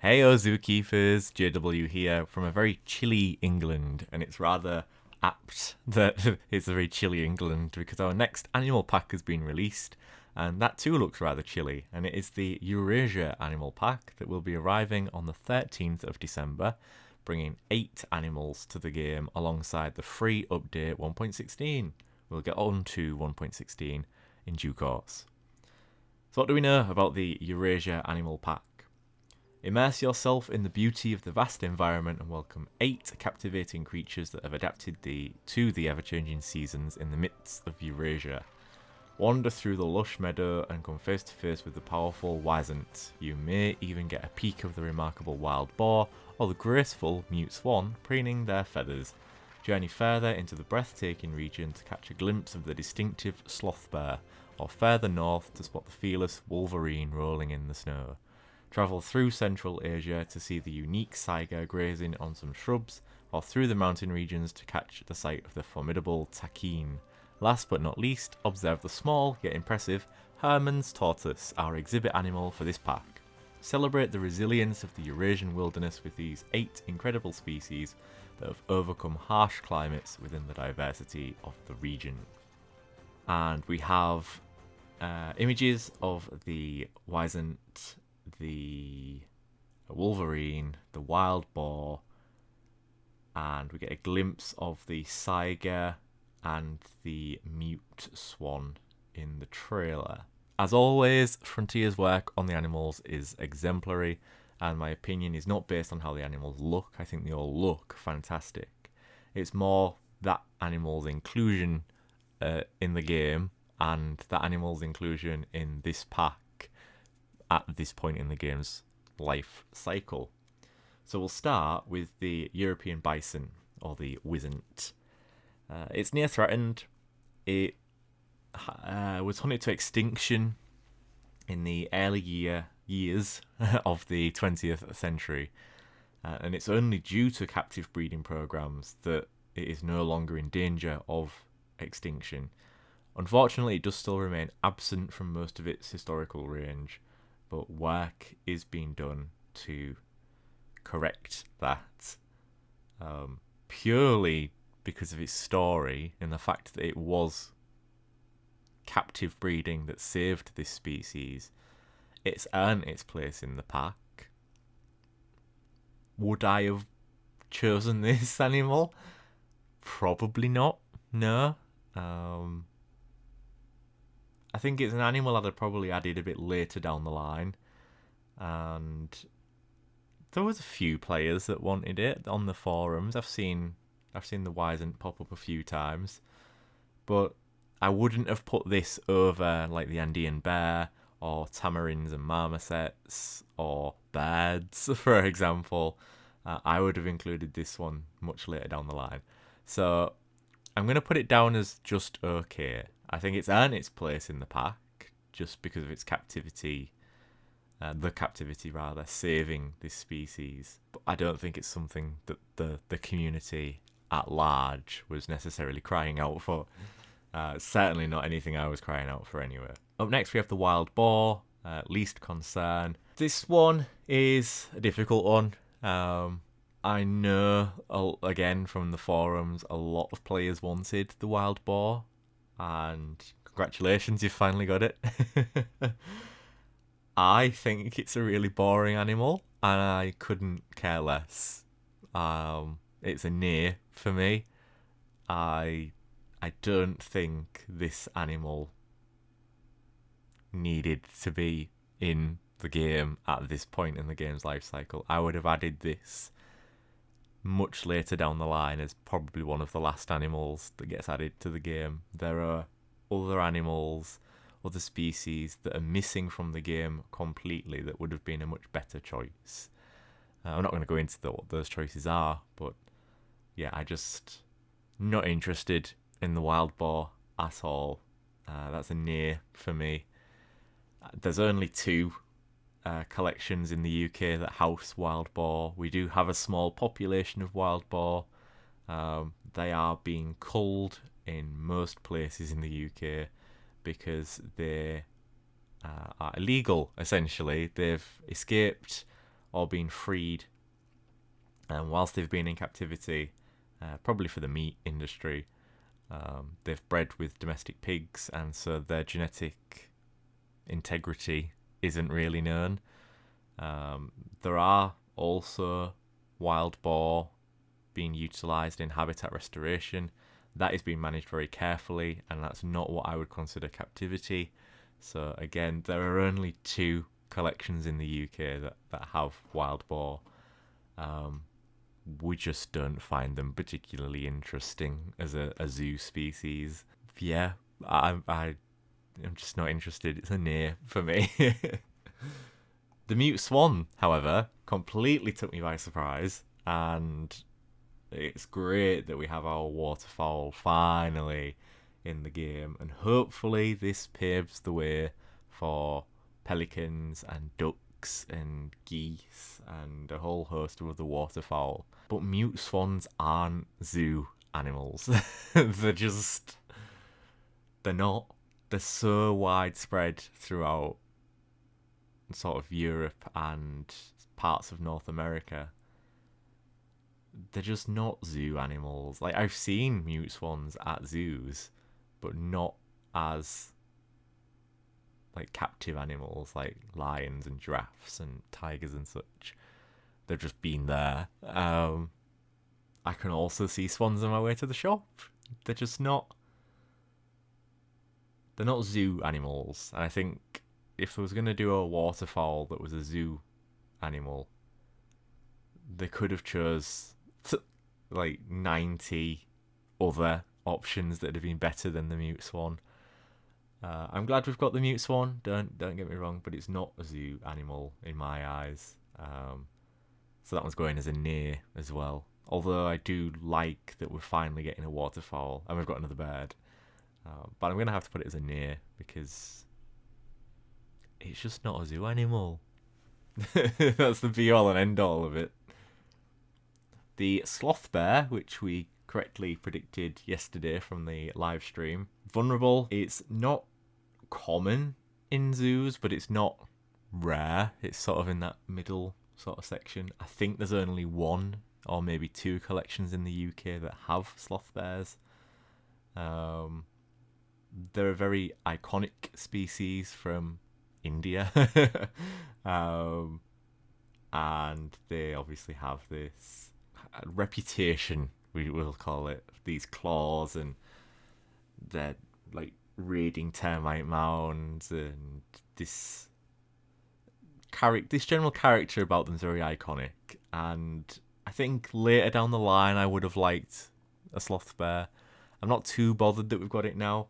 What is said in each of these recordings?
Hayo Zookeepers, JW here from a very chilly England, and it's rather apt that it's a very chilly England because our next animal pack has been released, and that too looks rather chilly, and it is the Eurasia Animal Pack that will be arriving on the 13th of December, bringing 8 animals to the game alongside the free update 1.16. We'll get on to 1.16 in due course. So what do we know about the Eurasia Animal Pack? Immerse yourself in the beauty of the vast environment and welcome 8 captivating creatures that have adapted to the ever-changing seasons in the midst of Eurasia. Wander through the lush meadow and come face to face with the powerful Wisent. You may even get a peek of the remarkable wild boar or the graceful mute swan preening their feathers. Journey further into the breathtaking region to catch a glimpse of the distinctive Sloth Bear, or further north to spot the fearless Wolverine rolling in the snow. Travel through Central Asia to see the unique Saiga grazing on some shrubs, or through the mountain regions to catch the sight of the formidable Tenim. Last but not least, observe the small yet impressive Hermann's tortoise, our exhibit animal for this pack. Celebrate the resilience of the Eurasian wilderness with these 8 incredible species that have overcome harsh climates within the diversity of the region. And we have images of the Wisent, the Wolverine, the wild boar, and we get a glimpse of the Saiga and the mute swan in the trailer. As always, Frontier's work on the animals is exemplary, and my opinion is not based on how the animals look. I think they all look fantastic. It's more that animal's inclusion in the game and that animal's inclusion in this pack at this point in the game's life cycle. So we'll start with the European Bison, or the Wisent. It's near threatened. It was hunted to extinction in the early years of the 20th century, and it's only due to captive breeding programs that it is no longer in danger of extinction. Unfortunately, it does still remain absent from most of its historical range, but work is being done to correct that, purely because of its story and the fact that it was captive breeding that saved this species. It's earned its place in the pack. Would I have chosen this animal? Probably not. No. I think it's an animal I'd have probably added a bit later down the line, and there was a few players that wanted it on the forums. I've seen the Wisent pop up a few times, but I wouldn't have put this over like the Andean bear or tamarins and marmosets or birds, for example. I would have included this one much later down the line. So I'm going to put it down as just okay. I think it's earned its place in the pack just because of its captivity, saving this species. But I don't think it's something that the community at large was necessarily crying out for. Certainly not anything I was crying out for anyway. Up next we have the wild boar, least concern. This one is a difficult one. I know, again from the forums, a lot of players wanted the wild boar, and congratulations, you've finally got it. I think it's a really boring animal, and I couldn't care less. It's a near for me. I don't think this animal needed to be in the game at this point in the game's life cycle. I would have added this much later down the line as probably one of the last animals that gets added to the game. There are other animals, other species that are missing from the game completely that would have been a much better choice. I'm not going to go into what those choices are, but yeah, I just not interested in the wild boar at all. That's a near for me. There's only 2 collections in the UK that house wild boar. We do have a small population of wild boar. They are being culled in most places in the UK because they are illegal, essentially. They've escaped or been freed. And whilst they've been in captivity, probably for the meat industry, they've bred with domestic pigs, and so their genetic integrity isn't really known. There are also wild boar being utilised in habitat restoration. That is being managed very carefully, and that's not what I would consider captivity. So again, there are only 2 collections in the UK that have wild boar. We just don't find them particularly interesting as a zoo species. Yeah, I'm just not interested. It's a nay for me. The mute swan, however, completely took me by surprise, and it's great that we have our waterfowl finally in the game, and hopefully this paves the way for pelicans and ducks and geese and a whole host of other waterfowl. But mute swans aren't zoo animals. They're not. They're so widespread throughout sort of Europe and parts of North America. They're just not zoo animals. Like, I've seen mute swans at zoos, but not as like captive animals like lions and giraffes and tigers and such. They've just been there. I can also see swans on my way to the shop. They're just not. They're not zoo animals. And I think if I was going to do a waterfowl that was a zoo animal, they could have chose like 90 other options that would have been better than the mute swan. I'm glad we've got the mute swan, don't get me wrong, but it's not a zoo animal in my eyes. So that one's going as a nay as well. Although I do like that we're finally getting a waterfowl and we've got another bird. But I'm going to have to put it as a nay because it's just not a zoo animal. That's the be-all and end-all of it. The Sloth Bear, which we correctly predicted yesterday from the live stream. Vulnerable. It's not common in zoos, but it's not rare. It's sort of in that middle sort of section. I think there's only 1 or maybe 2 collections in the UK that have sloth bears. They're a very iconic species from India. And they obviously have this reputation, we will call it, these claws, and they're like raiding termite mounds, and this general character about them is very iconic. And I think later down the line I would have liked a sloth bear. I'm not too bothered that we've got it now.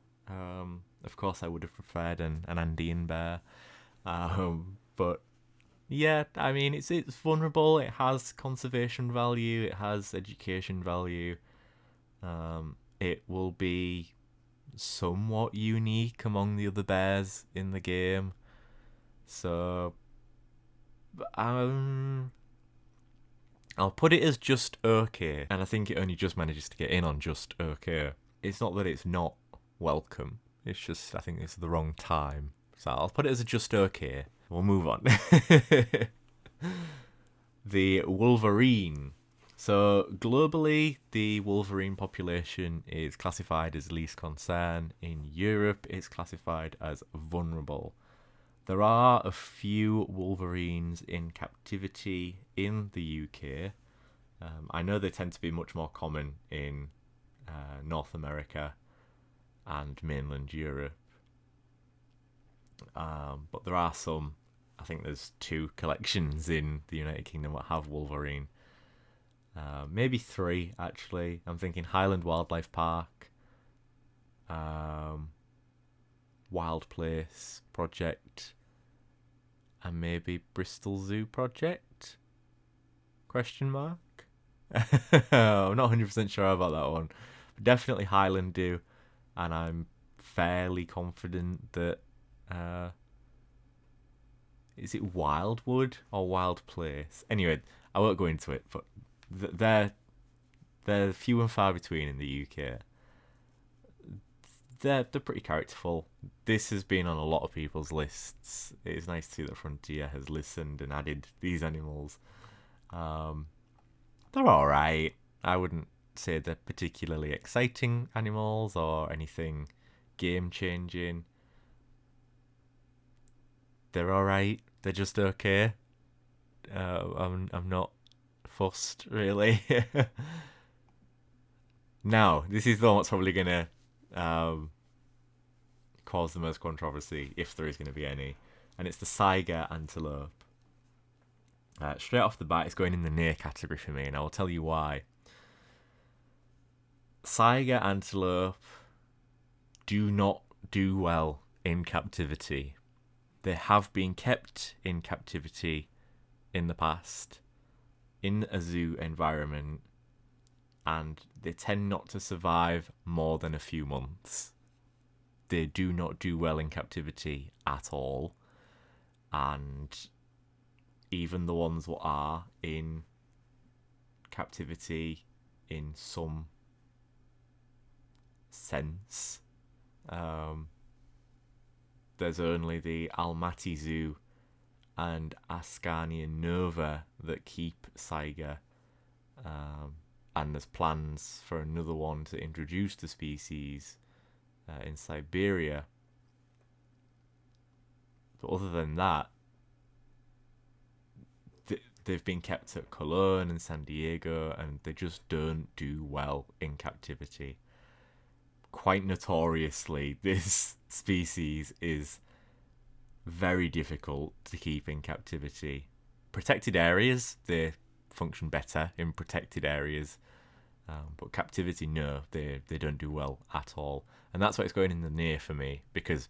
Of course I would have preferred an Andean bear, but yeah, I mean, it's vulnerable. It has conservation value. It has education value. It will be somewhat unique among the other bears in the game. So, I'll put it as just okay. And I think it only just manages to get in on just okay. It's not that it's not welcome. It's just, I think it's the wrong time. So I'll put it as a just okay. We'll move on. The Wolverine. So globally, the Wolverine population is classified as least concern. In Europe, it's classified as vulnerable. There are a few Wolverines in captivity in the UK. I know they tend to be much more common in North America and mainland Europe. But there are some. I think there's 2 collections in the United Kingdom that have Wolverine. Maybe 3, actually. I'm thinking Highland Wildlife Park, Wild Place Project, and maybe Bristol Zoo Project? Question mark? I'm not 100% sure about that one. But definitely Highland do, and I'm fairly confident that is it Wildwood or Wild Place? Anyway, I won't go into it, but they're few and far between in the UK. they're pretty characterful. This has been on a lot of people's lists. It's nice to see that Frontier has listened and added these animals. They're alright. I wouldn't say they're particularly exciting animals or anything game changing. They're alright. They're just okay. I'm not fussed really. Now, this is the one that's probably gonna cause the most controversy, if there is going to be any, and it's the Sabre Antelope. Straight off the bat, it's going in the near category for me, and I will tell you why. Sabre Antelope do not do well in captivity. They have been kept in captivity in the past, in a zoo environment, and they tend not to survive more than a few months. They do not do well in captivity at all, and even the ones that are in captivity in some sense, there's only the Almaty Zoo and Ascania Nova that keep Sabre, and there's plans for another one to introduce the species in Siberia. But other than that, they've been kept at Cologne and San Diego, and they just don't do well in captivity. Quite notoriously, this species is very difficult to keep in captivity. Protected areas, they function better in protected areas, but captivity, no, they don't do well at all. And that's why it's going in the near for me, because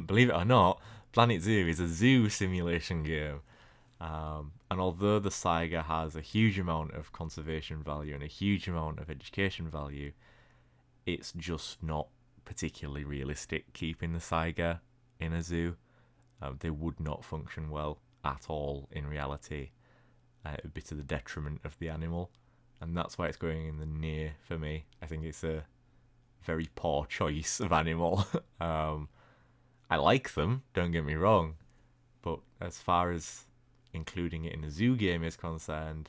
believe it or not, Planet Zoo is a zoo simulation game. And although the Sabre has a huge amount of conservation value and a huge amount of education value, it's just not particularly realistic keeping the Sabre in a zoo. They would not function well at all in reality. It would be to the detriment of the animal, and that's why it's going in the near for me. I think it's a very poor choice of animal. I like them, don't get me wrong, but as far as including it in a zoo game is concerned,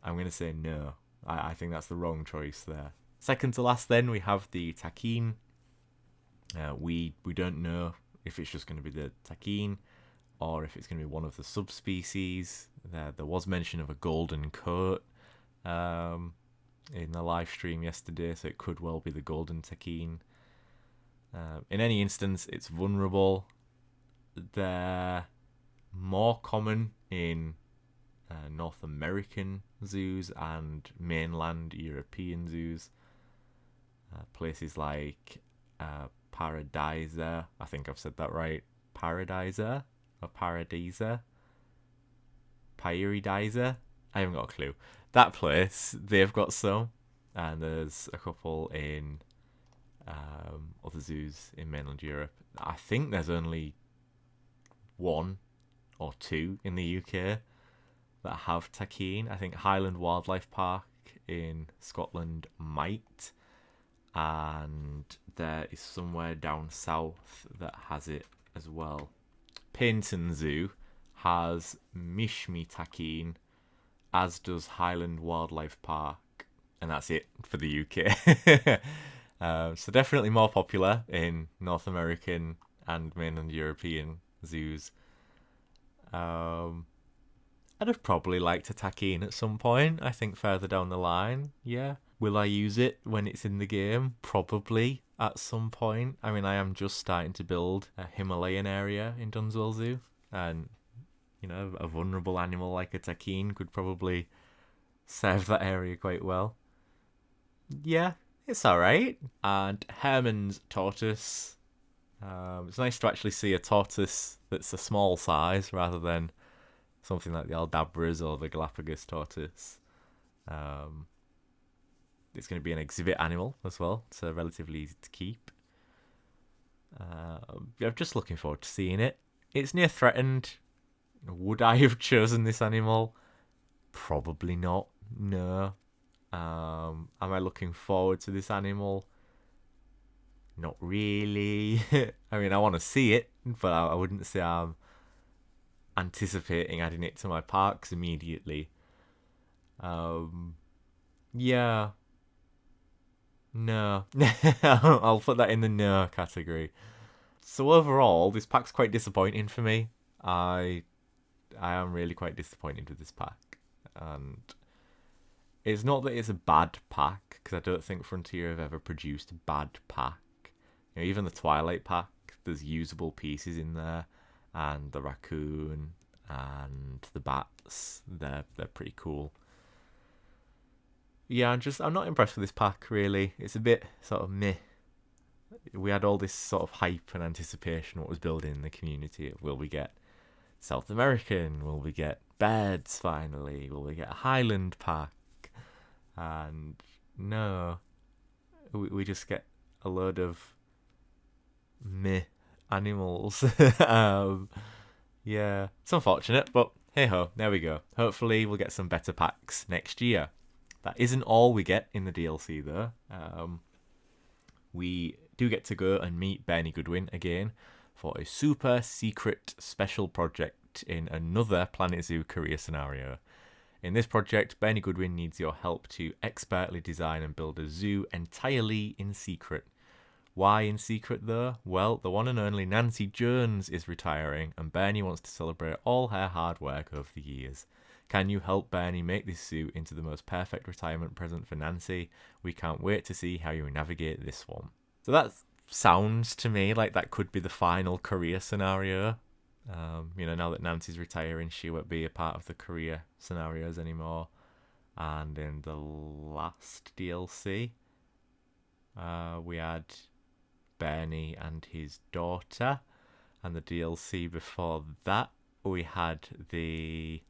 I'm going to say no. I think that's the wrong choice there. Second to last then, we have the Takin. We don't know if it's just going to be the Takin or if it's going to be one of the subspecies. There was mention of a golden coat in the live stream yesterday, so it could well be the golden Takin. In any instance, it's vulnerable. They're more common in North American zoos and mainland European zoos. Places like Paradiser, I think I've said that right. Paradiser or Paradiser? Paradiser? I haven't got a clue. That place, they've got some, and there's a couple in other zoos in mainland Europe. I think there's only one or two in the UK that have Takin. I think Highland Wildlife Park in Scotland might, and there is somewhere down south that has it as well. Paignton Zoo has Mishmi Takin, as does Highland Wildlife Park, and that's it for the UK. So definitely more popular in North American and mainland European zoos. I'd have probably liked a Takin at some point, I think further down the line, yeah. Will I use it when it's in the game? Probably at some point. I mean, I am just starting to build a Himalayan area in Dunswell Zoo, and you know, a vulnerable animal like a Takin could probably serve that area quite well. Yeah, it's alright. And Herman's tortoise. It's nice to actually see a tortoise that's a small size rather than something like the Aldabras or the Galapagos tortoise. It's going to be an exhibit animal as well, so relatively easy to keep. I'm just looking forward to seeing it. It's near threatened. Would I have chosen this animal? Probably not. No. Am I looking forward to this animal? Not really. I mean, I want to see it, but I wouldn't say I'm anticipating adding it to my parks immediately. Yeah. No. I'll put that in the no category. So overall, this pack's quite disappointing for me. I am really quite disappointed with this pack. And it's not that it's a bad pack, because I don't think Frontier have ever produced a bad pack. You know, even the Twilight pack, there's usable pieces in there, and the raccoon and the bats, they're pretty cool. Yeah, I'm not impressed with this pack really. It's a bit sort of meh. We had all this sort of hype and anticipation what was building in the community. Will we get South American? Will we get beds finally? Will we get a Highland pack? And no, we just get a load of meh animals. Yeah, it's unfortunate, but hey ho, there we go. Hopefully we'll get some better packs next year. That isn't all we get in the DLC though. We do get to go and meet Bernie Goodwin again for a super secret special project in another Planet Zoo career scenario. In this project, Bernie Goodwin needs your help to expertly design and build a zoo entirely in secret. Why in secret though? Well, the one and only Nancy Jones is retiring, and Bernie wants to celebrate all her hard work over the years. Can you help Bernie make this zoo into the most perfect retirement present for Nancy? We can't wait to see how you navigate this one. So that sounds to me like that could be the final career scenario. Now that Nancy's retiring, she won't be a part of the career scenarios anymore. And in the last DLC, we had Bernie and his daughter. And the DLC before that, we had the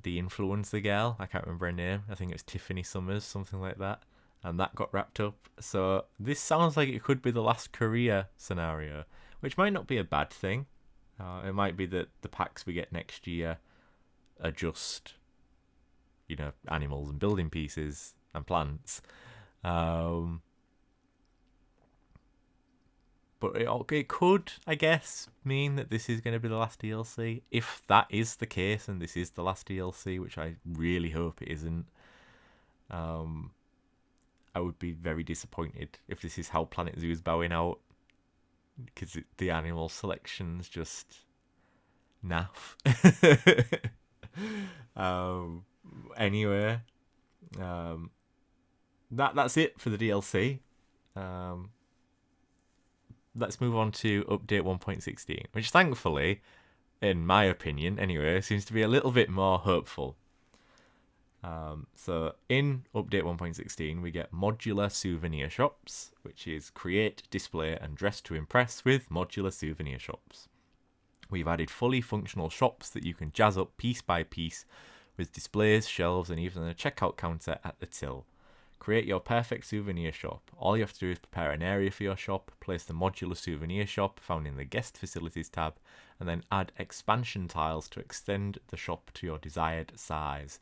influencer girl. I can't remember her name. I think it was Tiffany Summers, something like that. And that got wrapped up. So this sounds like it could be the last career scenario, which might not be a bad thing. It might be that the packs we get next year are just, animals and building pieces and plants. But it could, I guess, mean that this is going to be the last DLC. If that is the case and this is the last DLC, which I really hope it isn't, I would be very disappointed if this is how Planet Zoo is bowing out, because the animal selection's just naff. Anyway, that's it for the DLC. Let's move on to update 1.16, which thankfully, in my opinion anyway, seems to be a little bit more hopeful. So in update 1.16, we get modular souvenir shops, which is create, display, and dress to impress with modular souvenir shops. We've added fully functional shops that you can jazz up piece by piece with displays, shelves, and even a checkout counter at the till. Create your perfect souvenir shop. All you have to do is prepare an area for your shop, place the modular souvenir shop found in the guest facilities tab, and then add expansion tiles to extend the shop to your desired size.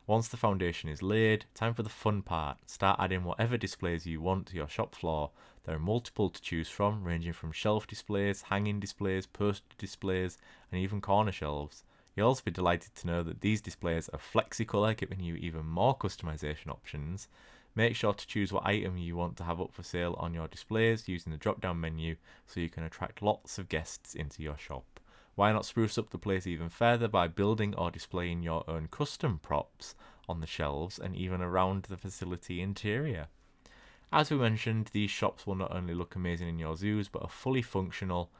Once the foundation is laid, time for the fun part. Start adding whatever displays you want to your shop floor. There are multiple to choose from, ranging from shelf displays, hanging displays, poster displays, and even corner shelves. You'll also be delighted to know that these displays are Flexicolor, giving you even more customization options. Make sure to choose what item you want to have up for sale on your displays using the drop-down menu so you can attract lots of guests into your shop. Why not spruce up the place even further by building or displaying your own custom props on the shelves and even around the facility interior? As we mentioned, these shops will not only look amazing in your zoos, but are fully functional,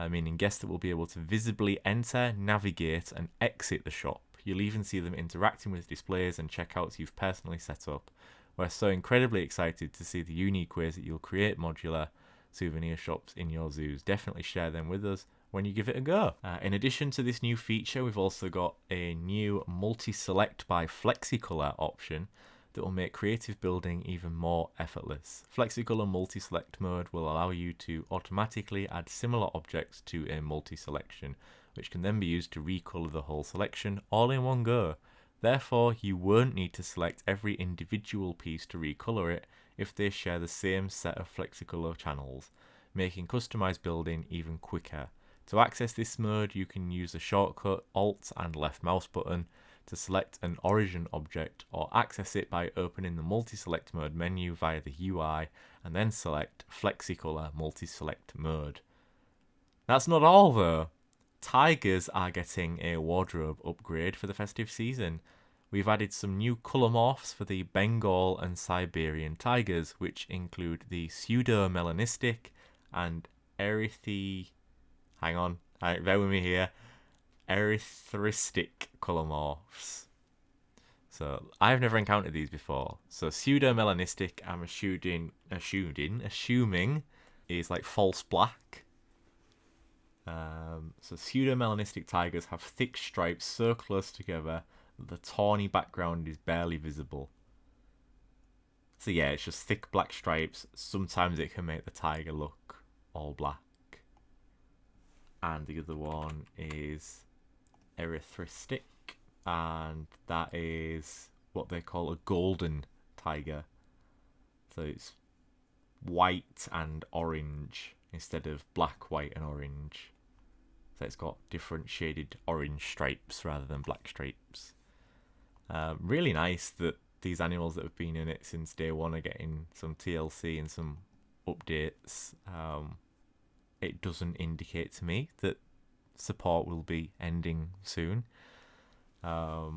meaning guests that will be able to visibly enter, navigate, and exit the shop. You'll even see them interacting with displays and checkouts you've personally set up. We're so incredibly excited to see the unique ways that you'll create modular souvenir shops in your zoos. Definitely share them with us when you give it a go. In addition to this new feature, we've also got a new MultiSelect by Flexicolor option that will make creative building even more effortless. Flexicolor MultiSelect mode will allow you to automatically add similar objects to a multi-selection, which can then be used to recolor the whole selection all in one go. Therefore, you won't need to select every individual piece to recolor it. if they share the same set of Flexicolor channels, making customized building even quicker. To access this mode, you can use the shortcut Alt and left mouse button to select an origin object, or access it by opening the MultiSelect mode menu via the UI and then select Flexicolor MultiSelect mode. That's not all though. Tigers are getting a wardrobe upgrade for the festive season. We've added some new colour morphs for the Bengal and Siberian tigers, which include the Pseudo Melanistic and bear with me here, erythristic colour morphs. So I've never encountered these before. So Pseudo Melanistic, I'm assuming is like false black. So Pseudo Melanistic tigers have thick stripes so close together that the tawny background is barely visible. So yeah, it's just thick black stripes. Sometimes it can make the tiger look all black. And the other one is erythristic, and that is what they call a golden tiger. So it's white and orange instead of black, white and orange. So it's got different shaded orange stripes rather than black stripes. Really nice that these animals that have been in it since day one are getting some TLC and some updates. It doesn't indicate to me that support will be ending soon. But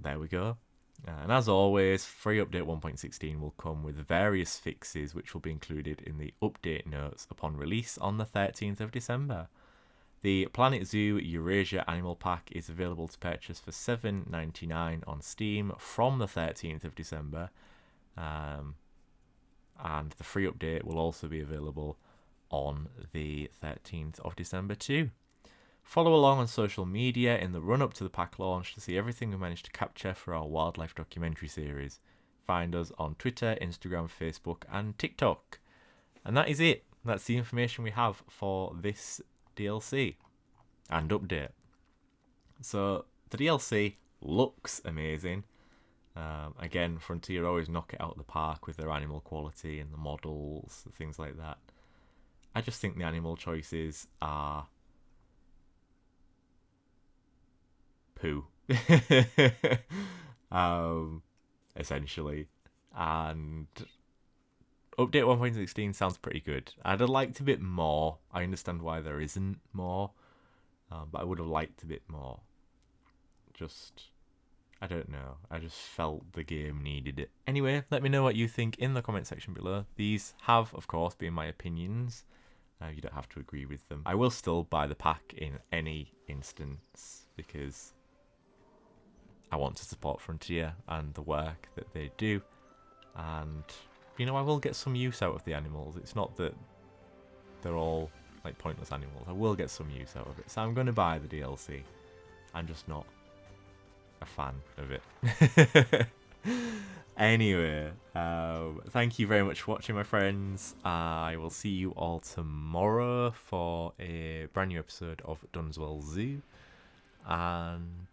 there we go. And as always, free update 1.16 will come with various fixes which will be included in the update notes upon release on the 13th of December. The Planet Zoo Eurasia Animal Pack is available to purchase for $7.99 on Steam from the 13th of December. And the free update will also be available on the 13th of December too. Follow along on social media in the run-up to the pack launch to see everything we managed to capture for our wildlife documentary series. Find us on Twitter, Instagram, Facebook and TikTok. And that is it. That's the information we have for this DLC and update. So the DLC looks amazing. Again, Frontier always knock it out of the park with their animal quality and the models, things like that. I just think the animal choices are poo. Essentially. And update 1.16 sounds pretty good. I'd have liked a bit more. I understand why there isn't more. But I would have liked a bit more. I don't know. I just felt the game needed it. Anyway, let me know what you think in the comment section below. These have, of course, been my opinions. You don't have to agree with them. I will still buy the pack in any instance because I want to support Frontier and the work that they do. And, I will get some use out of the animals. It's not that they're all like pointless animals. I will get some use out of it. So I'm going to buy the DLC. I'm just not a fan of it. Anyway, thank you very much for watching, my friends. I will see you all tomorrow for a brand new episode of Dunswell Zoo. And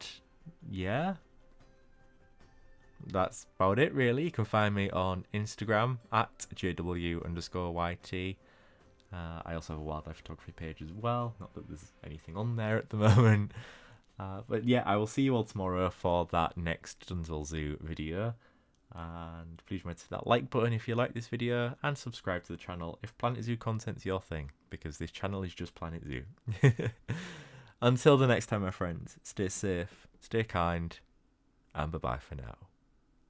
yeah, that's about it really. You can find me on Instagram at JW_YT. I also have a wildlife photography page as well. Not that there's anything on there at the moment. But yeah, I will see you all tomorrow for that next Dunswell Zoo video. And please remember to hit that like button if you like this video, and subscribe to the channel if Planet Zoo content's your thing, because this channel is just Planet Zoo. Until the next time, my friends, stay safe, stay kind, and bye-bye for now.